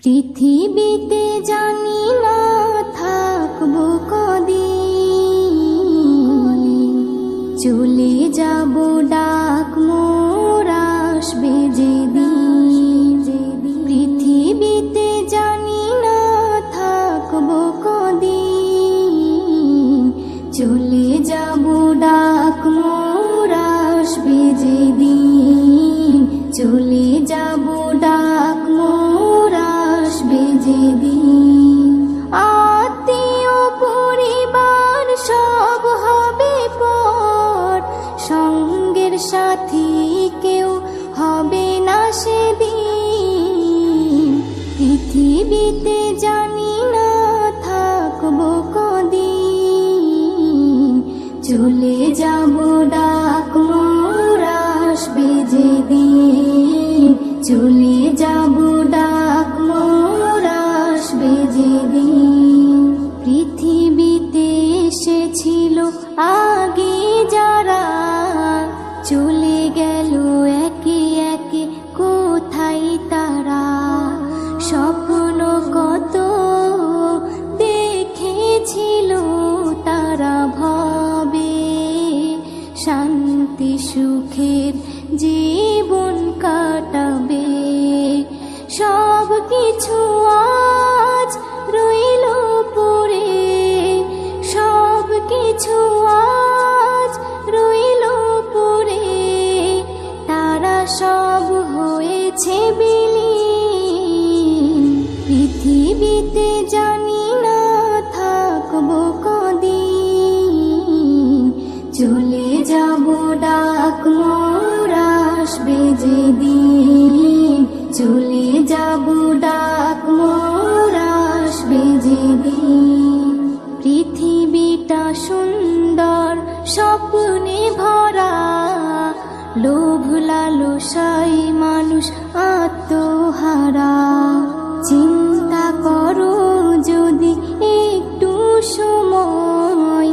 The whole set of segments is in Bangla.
পৃথিবীতে জানি না থাকবো কদিন, চলে যাব ডাক মোর আসবে যেদিন। পৃথিবীতে জানি না থাকবো কদিন, চলে যাব ডাক মোর আসবে যেদিন। চলে যাব ডাক মোর আসবে যেদিন। আত্মীয় পরিবার সব হবে পর, সঙ্গের সাথী কেউ হবে না সেদিন। পৃথিবীতে জানি না থাকবো কদিন, চলে যাব ডাক মোর আসবে যেদিন। চলে যাব ডাক মোর আসবে যেদিন। পৃথিবীতে এসেছিল আগে যারা, চলে গেল একে একে কোথায় তারা। স্বপ্ন কত দেখেছিল তারা ভবে, শান্তি সুখের জীবন কাটাবে। সব কিছু আজ রইল পড়ে, সব কিছু আজ রইল পড়ে। তারা সব হয়েছে বিলীন। পৃথিবীতে জানি না থাকবো কদিন, চলে যাব ডাক মোর আসবে যেদিন। চলে যাব ডাক মোর আসবে যেদিন। পৃথিবীটা সুন্দর স্বপ্নে ভরা, লোভ লালসায় মানুষ আত্মহারা। চিন্তা করো যদি একটু সময়,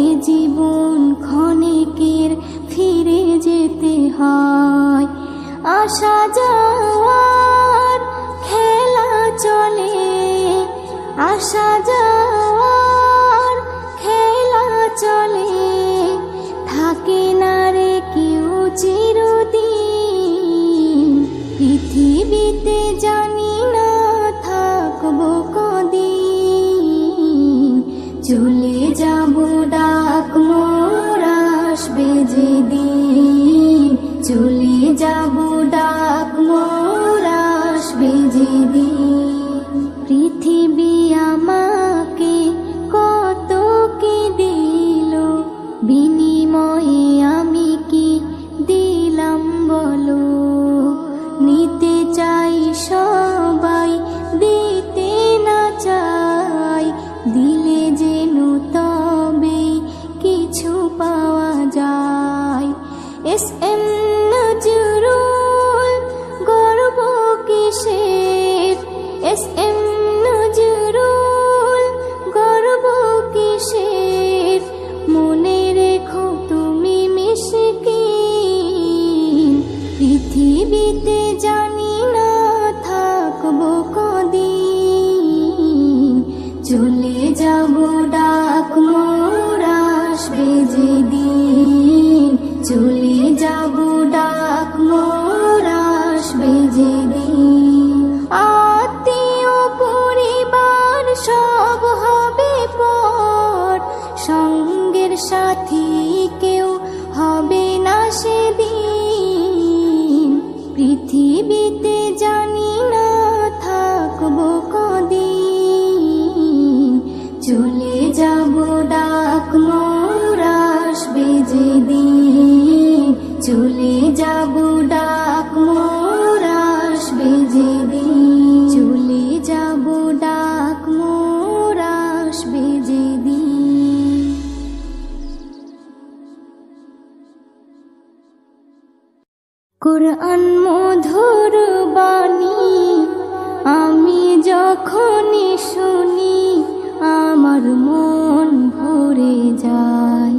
এ জীবন ক্ষণিকের ফিরে যেতে হয়। আসা যাওয়ার খেলা চলে, আসা যাওয়ার খেলা চলে। থাকে না রে কেউ চিরদিন। পৃথিবীতে জানি না থাকবো কদিন, চলে যাব ডাক মোর আসবে যেদিন। চলে যাব ডাক মোর আসবে যেদিন। পৃথিবী আমাকে কত কি দিল, বিনিময়ে আমি কি দিলাম বলো। নিতে চাই সবাই, দিতে না চাই, দিলে যেন তবে কিছু পাওয়া যায়। এস এম নজরুল গর্ব কিসের, এস এম নজরুল গর্ব কিসের। মনে রেখো তুমি মিসকিন। পৃথিবীতে জানি না থাকবো কদিন, চলে যাব ডাক মোর আসবে যেদিন। চলে যাব ডাক মোর আসবে যেদিন। আত্মীয় পরিবার সব হবে পর, সঙ্গের সাথী কেউ হবে না সেদিন। পৃথিবীতে জানি না থাকবো কদিন, চলে যাব ডাক মোর আসবে যেদিন। চলে যাব ডাক মোর আসবে যেদিন। চলে যাব ডাক মোর আসবে যেদিন। কোরআন মধুর বাণী আমি যখনই শুনি, আমার মন ভরে যায়।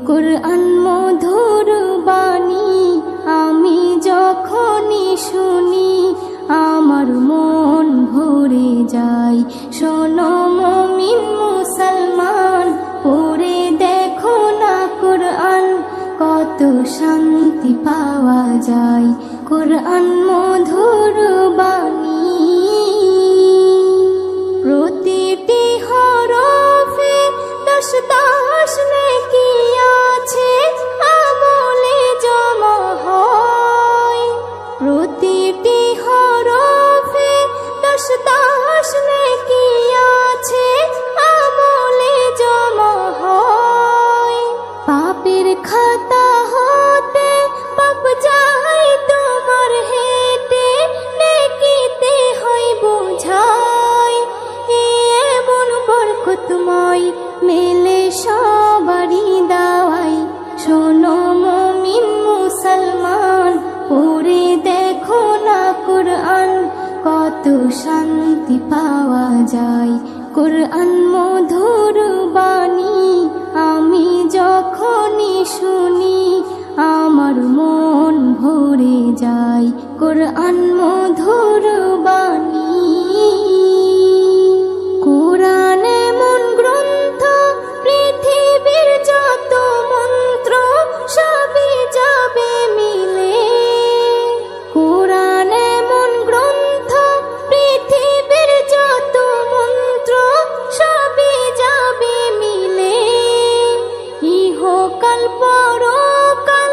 কোরআন মধুর বাণী আমি যখনই শুনি, আমার মন ভরে শোনো মুমিন মুসলমান, পড়ে দেখো না কোরআন, কত শান্তি পাওয়া যায়। কোরআন মধুর বাণী, প্রতিটি হরফে 10 নেকি আছে, আমলে জমা হয়। প্রতিটি হরফে 10 নেকি আছে, আমলে জমা হয়। পাপের খাতা হতে পাপ যায় তোমার হেঁটে, নেকিতে হয় বোঝাই। এমন বরকতময় মেলে সবারই দাওয়াই। শোনো মুমিন মুসলমান, পড়ে দেখো না কোরআন, কত শান্তি পাওয়া যায়। কোরআন মধুর বাণী, আমি যখনই শুনি আমার মন ভরে যায়। কোরআন মধুর বাণী, কোরআন এমন গ্রন্থ, পৃথিবীর যত মন্ত্র সবই যাবে মিলে। কোরআন এমন গ্রন্থ, পৃথিবীর যত মন্ত্র সবই যাবে মিলে। ইহকাল পরকাল,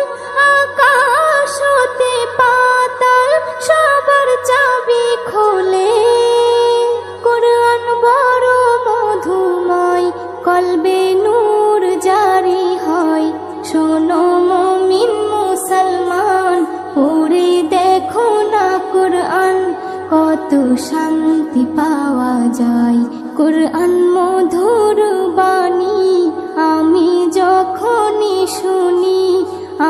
আকাশ হতে পাতাল, সবার চাবি খোলে। কোরআন বড় মধুময়, কলবে নূর জারি হয়। শোনো মুমিন মুসলমান, পড়ে দেখো না কোরআন, কত শান্তি পাওয়া যায়। কোরআন মধুর বাণী, আমি যখনই শুনি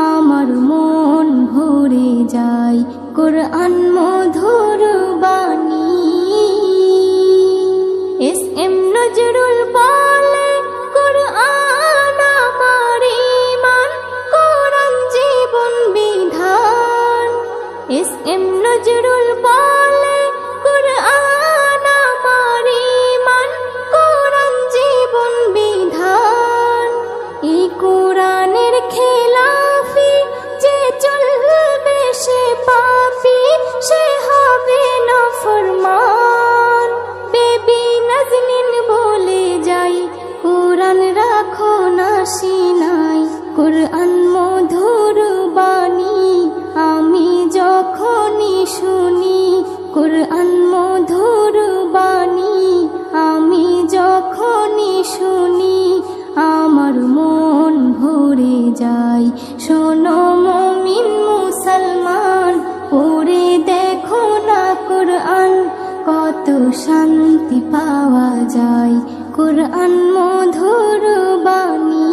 আমার মন ভরে যায়। কোরআন মধুর বাণী। এস.এম. নজরুল বলে, কোরআন আমার ঈমান, কোরআন জীবন বিধান। এস.এম. নজরুল বলে, কোরআন আমার ঈমান, কোরআন জীবন বিধান। এই কোরআনের খেলাফি যে চলবে সে পাপী, সে হবে নাফরমান। বেবি নাজনীন বলে যাই, কোরআন রাখো না সিনাই। কোরআন মধুর বাণী, আমি যখনই শুনি কোরআন মধুর বাণী, আমি যখনই শুনি আমার মন ভরে যায়। শোনো মুমিন মুসলমান, পড়ে দেখো না কোরআন, কত শান্তি পাওয়া যায়। কোরআন মধুর বাণী।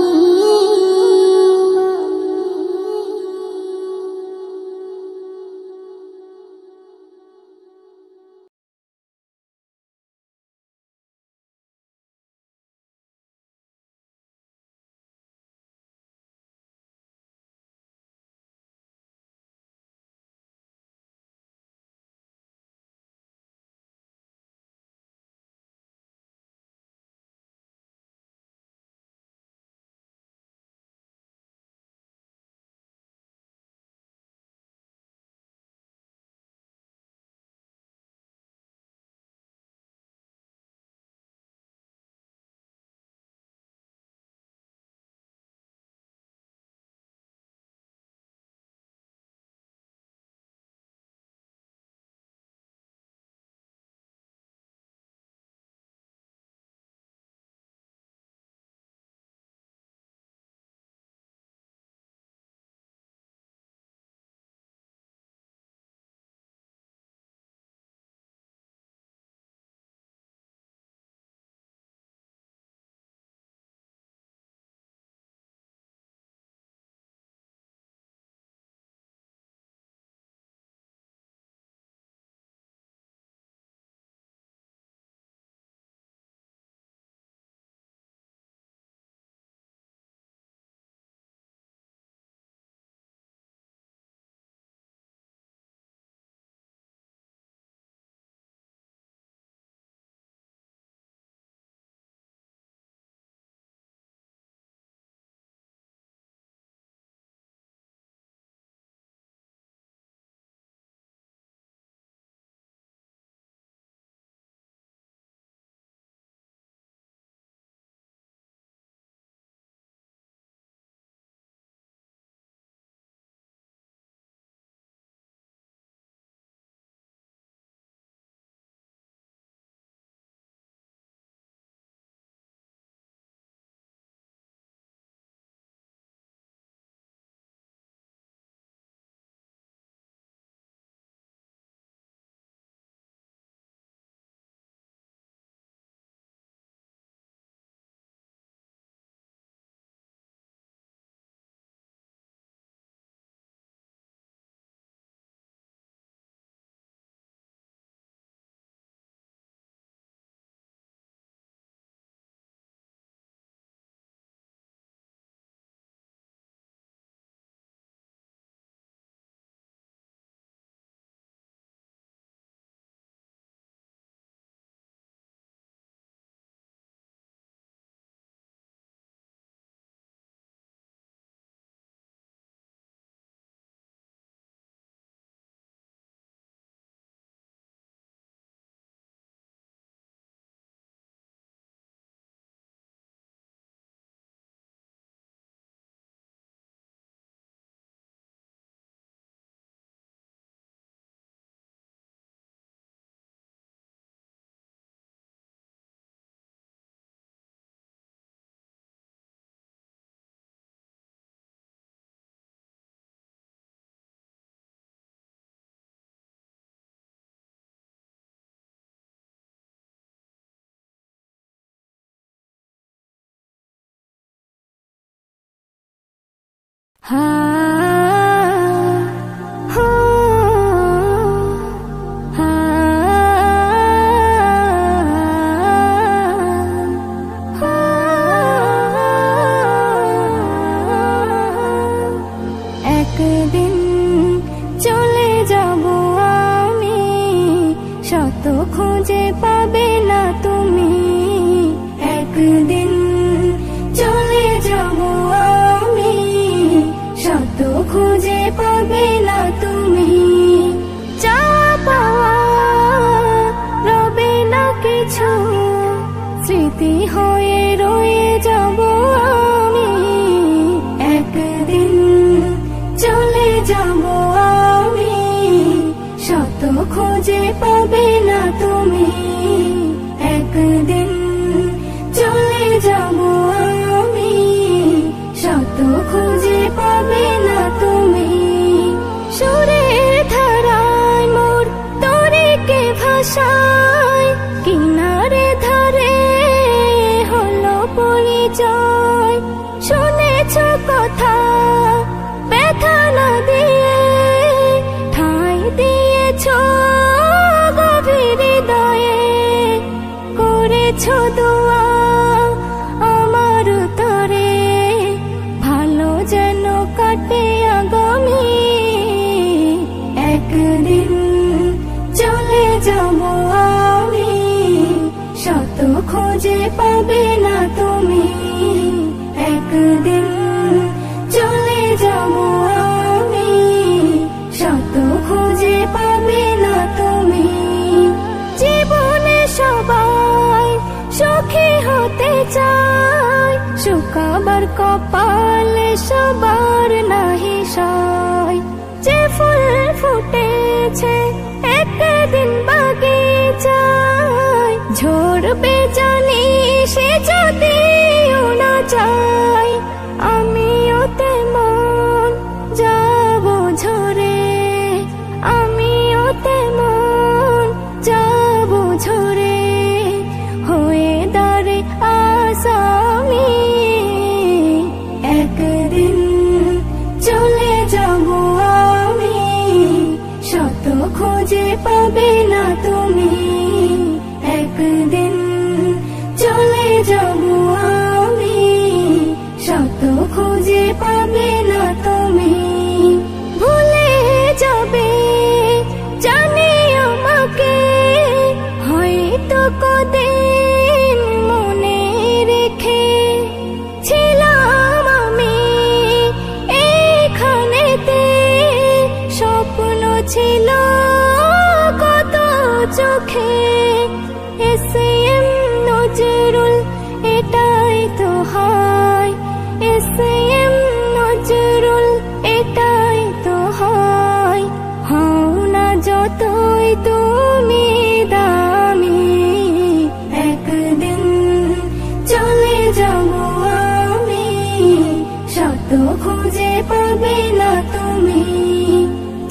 হা হো হা হা। একদিন চলে যাব আমি, শত খুঁজে পাবে না তুমি। একদিন চলে যাব আমি, শত খুঁজে পাবে না তুমি। যা পাওয়া রবে না কিছু, স্মৃতি হয়ে রয়ে যাব আমি। একদিন চলে যাব আমি, শত খুঁজে পাবে না তুমি। একদিন চলে যাব আমি, শত খুঁজে পাবে না তুমি। সুরের ধারায় মোর তরিকে ভাষায়, কিনারে ধারে হলো পরিচয়। শুনেছ কথা ব্যথা না দিয়ে, ঠাঁই দিয়েছ গভীর হৃদয়ে। করেছ দোয়া আমার তরে, ভালো যেন কাটে আগামী। একদিন চলে যাব আমি, শত খুঁজে পাবে না তুমি। একদিন চলে যাব আমি, শত খুঁজে পাবে না তুমি। জীবনে সবাই সুখী হতে চায়, শুকাবার কপালে সবার নাহি সয়। যে ফুল ফুটেছে একদিন বাগিচায়, ঝরবে জানি সে যদিও না চায়। আমিও তেমন যাব ঝরে, আমিও তেমন যাব ঝরে, হয়ে দাঁড়ে আসামি। একদিন চলে যাব আমি, শত খুঁজে পাবে না তুমি। একদিন চলে যাব আমি, শত খুঁজে পাবে না তুমি। ভুলে যাবে জানি আমাকে, হয়তো কদিন মনে রেখে। ছিলাম আমি এইখানেতে, স্বপ্ন ছিল কত চোখে। এসএম নজরুল এটাই তো হয়, এসএম নজরুল এটাই তো হয়। হও না যতই তুমি দামি, একদিন চলে যাব আমি, শত খুঁজে পাবে না তুমি।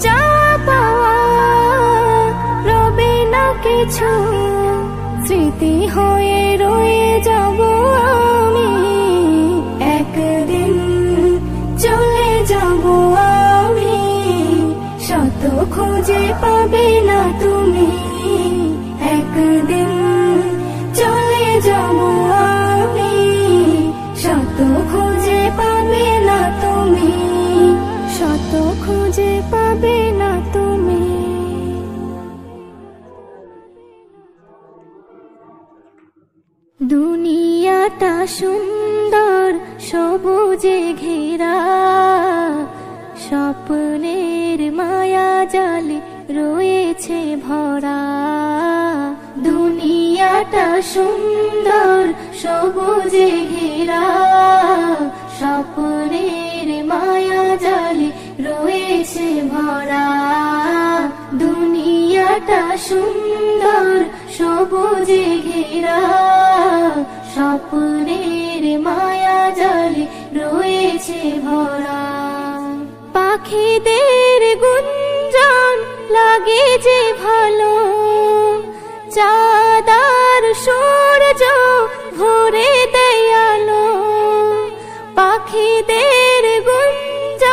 যা পাওয়া রবে না কিছু, স্মৃতি হয়ে রয়ে যাব আমি। একদিন চলে যাব আমি, শত খুঁজে পাবে না তুমি। একদিন চলে যাব আমি, শত খুঁজে পাবে না তুমি। শত খুঁজে পাবে না তুমি। দুনিয়াটা সুন্দর সবুজে ঘেরা, স্বপ্নের মায়া জালে রয়েছে ভরা। দুনিয়াটা সুন্দর সবুজে ঘেরা, স্বপ্নের মায়া জালে রয়েছে ভরা। দুনিয়াটা সুন্দর সবুজে ঘেরা, স্বপ্নের মায়া জালে রয়েছে ভরা। পাখিদের গুঞ্জন লাগে যে ভালো, চাঁদার সূর্য ভরে দেয় আলো। পাখিদের গুঞ্জন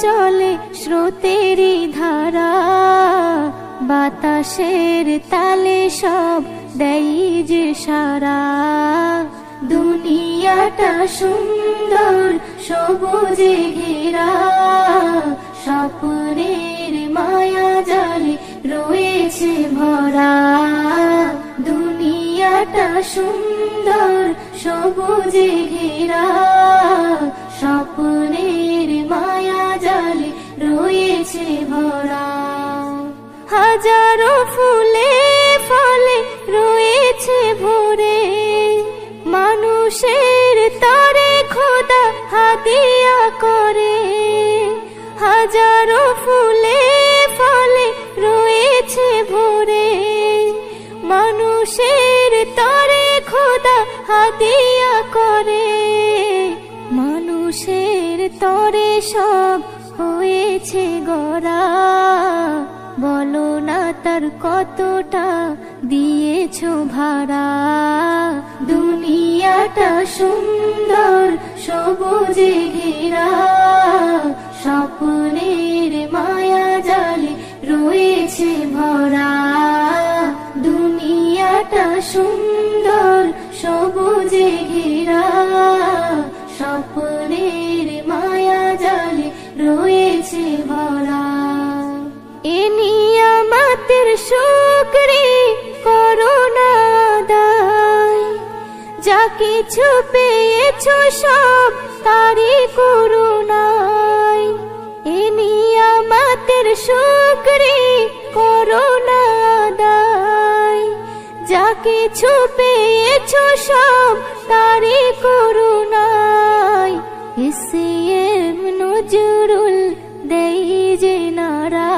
চলে স্রোতেরই ধারা, বাতাসের তালে সব দেই যে সারা। দুনিয়াটা সুন্দর সবুজে ঘেরা, স্বপ্নের মায়া জালে রয়েছে ভরা। দুনিয়াটা সুন্দর সবুজে ঘেরা, স্বপ্নের মায়া জালে রয়েছে ভরা। হাজারো ফুলে ফলে রয়েছে ভরে, মানুষের তরে খোদা হাদিয়া করে। হাজারো ফুলে ফলে রয়েছে ভরে, মানুষের তরে খোদা হাদিয়া করে। মানুষের তরে সব হয়েছে গড়া, বলো না তার কতটা দিয়েছো ভাড়া। দুনিয়াটা সুন্দর সবুজে ঘেরা, স্বপ্নের মায়া জালে রয়েছে ভরা। দুনিয়াটা সুন্দর সবুজে ঘেরা, স্বপ্নের মায়া জালে রয়েছে ভরা। এ নিয়ামতের শুকরি করো না আদায়, যা কিছু পেয়েছো সব তারই করুণায়। এ নিয়ামতের শুকরি করো না আদায়, যা কিছু পেয়েছো সব তারই করুণায়। ইসিএম নজরুল দেই যে নারা,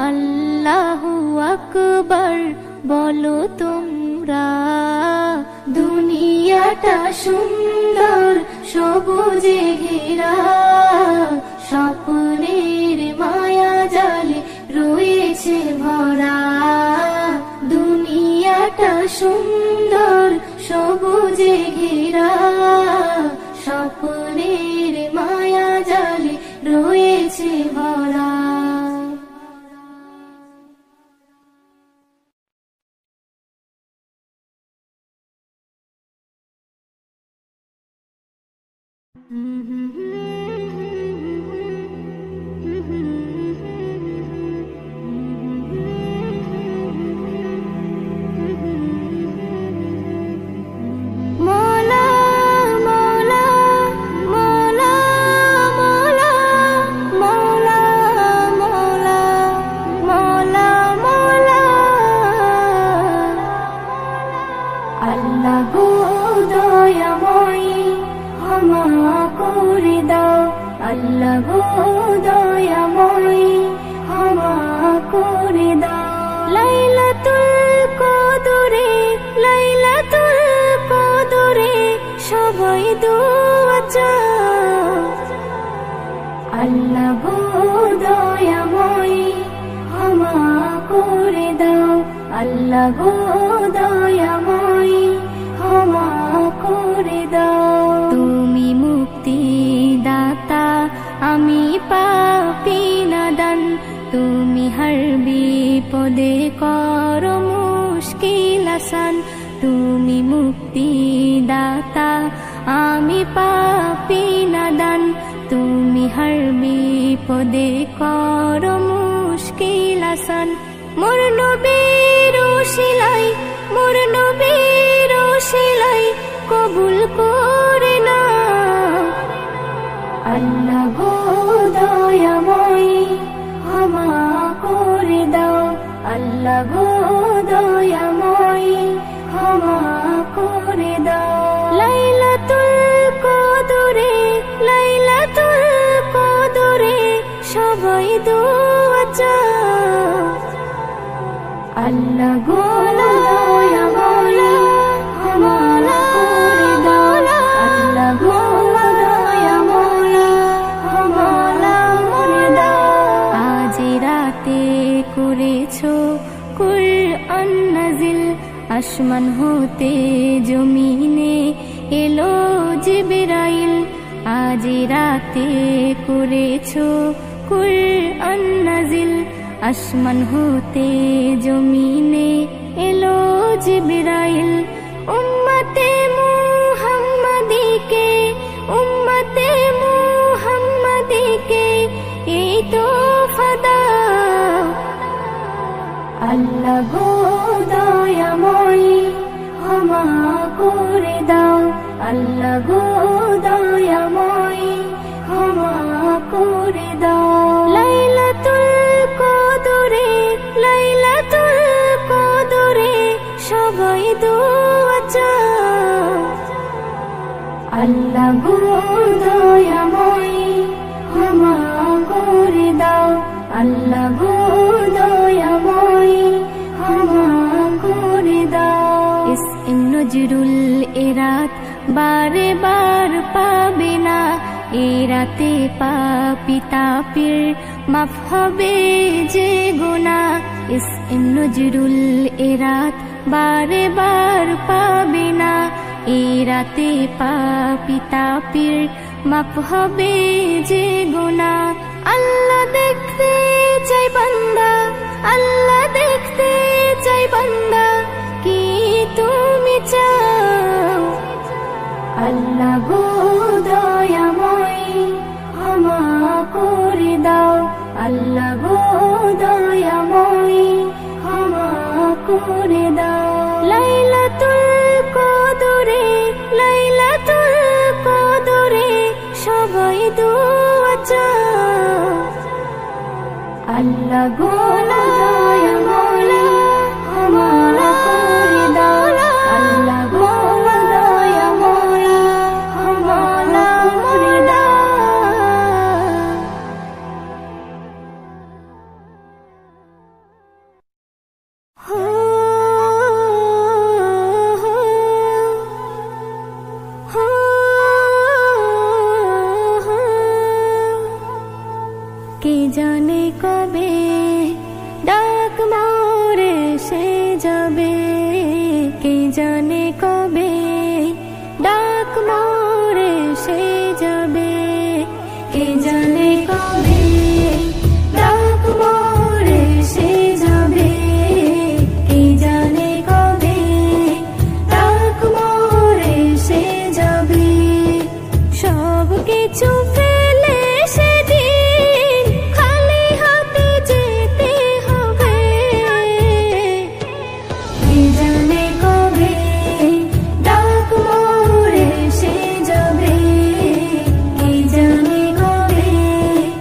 আল্লাহু আকবার বলো তোমরা। দুনিয়াটা সুন্দর সবুজে ঘেরা, স্বপ্নের মায়া জালে রয়েছে ভরা। দুনিয়াটা সুন্দর সবুজে ঘেরা, স্বপ্নের মায়া জালে রয়েছে ভরা। আল্লাহ গো দয়াময়ী ক্ষমা করে দাও, আল্লাহ গো দয়াময়ী ক্ষমা করে দাও। লাইলাতুল কদরে, লাইলাতুল কদরে সবাই দোয়া চাও। আল্লাহ গো দয়াময়ী ক্ষমা করে দাও, আল্লাহ গো দয়াময়ী ক্ষমা করে দাও। তুমি মুক্তি দাতা, আমি পাপী নাদান, তুমি হর বিপদে করো মুশকিল আসান। তুমি মুক্তি দাতা, আমি পাপী নাদান, তুমি হর বিপদে করো মুশকিল আসান। মোর নবীর ওসিলাই, মোর নবীর ওসিলাই কবুল করে নাও। আল্লাহ গো দয়াময়ী ক্ষমা করে দাও, আল্লাহ গো দয়াময়ী ক্ষমা করে দাও। লাইলাতুল কদরে, লাইলাতুল কদরে সবাই দোয়া চাও। আল্লাহ গো দয়াময়ী ক্ষমা করে দাও, আল্লাহ গো দয়াময়ী ক্ষমা করে দাও। আজ রাতে করেছো কুরআন নাজিল, আসমান হতে জমিনে এলো জিবরাইল। আজ মাঝে রাতে করেছো কুরআন নাজিল, আসমান হতে জমিনে এলো জিবরাইল। উম্মতে মুহাম্মাদীকে, উম্মতে মুহাম্মাদীকে এই তো ফাদা। আল্লাহ গো দয়াময় ক্ষমা করে দাও, আল্লাহ গো দয়াময় ক্ষমা করে দাও। লাইলাতুল কদরে, লাইলাতুল কদরে সবাই দোয়া চাও। আল্লাহ গো দয়াময় ক্ষমা করে দাও, আল্লাহ গো দয়াময় ক্ষমা করে দাও। এসএম নজরুল এ রাত বারে বার পাবে না, এ রাতে পাপী তাপির মাফ হবে যে গুনাহ। এসএম নজরুল এ রাত বারে বার পাবে না, এ রাতে পাপী তাপির মাফ হবে যে গুনাহ। আল্লাহ দেখতে চাই বান্দা, আল্লাহ দেখতে চাই বান্দা, কি তুমি চাও। আল্লাহ গো দয়াময় ক্ষমা করে দাও, আল্লাহ গো দয়াময় ক্ষমা করে দাও। লাইলাতুল কদরে, লাইলাতুল কদরে সবাই দোয়া চাও। আল্লাহ গো দয়াময় ক্ষমা করে দাও, আল্লাহ গো দয়াময় ক্ষমা করে দাও। কে জানে কবে ডাক মোরে সে যাবে, কে জানে কবে ডাক মোরে সে যাবে, কে জানে কবে ডাক মোরে সে যাবে, কে জানে কবে ডাক মোরে সে যাবে। সব কিছু